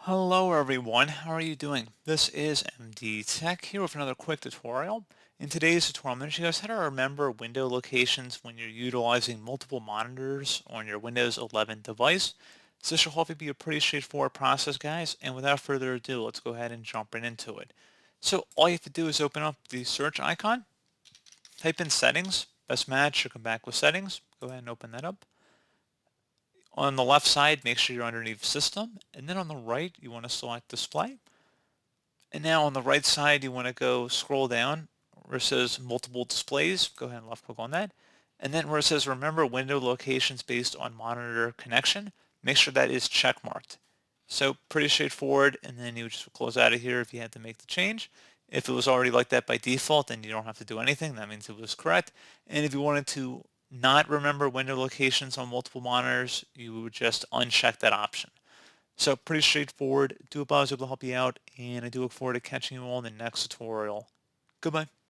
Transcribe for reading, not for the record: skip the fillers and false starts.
Hello everyone, how are you doing? This is MD Tech here with another quick tutorial. In today's tutorial, I'm going to show you guys how to remember window locations when you're utilizing multiple monitors on your Windows 11 device. So this should hopefully be a pretty straightforward process, guys, and without further ado, let's go ahead and jump right into it. So all you have to do is open up the search icon, type in settings, best match should come back with settings. Go ahead and open that up. On the left side, make sure you're underneath System, and then on the right, you want to select Display. And now on the right side, you want to go scroll down where it says Multiple Displays. Go ahead and left click on that. And then where it says Remember Window Locations Based on Monitor Connection, make sure that is check marked. So pretty straightforward, and then you just close out of here if you had to make the change. If it was already like that by default, then you don't have to do anything. That means it was correct. And if you wanted to not remember window locations on multiple monitors, you would just uncheck that option. So pretty straightforward. Do hope I was able to help you out, and I do look forward to catching you all in the next tutorial. Goodbye.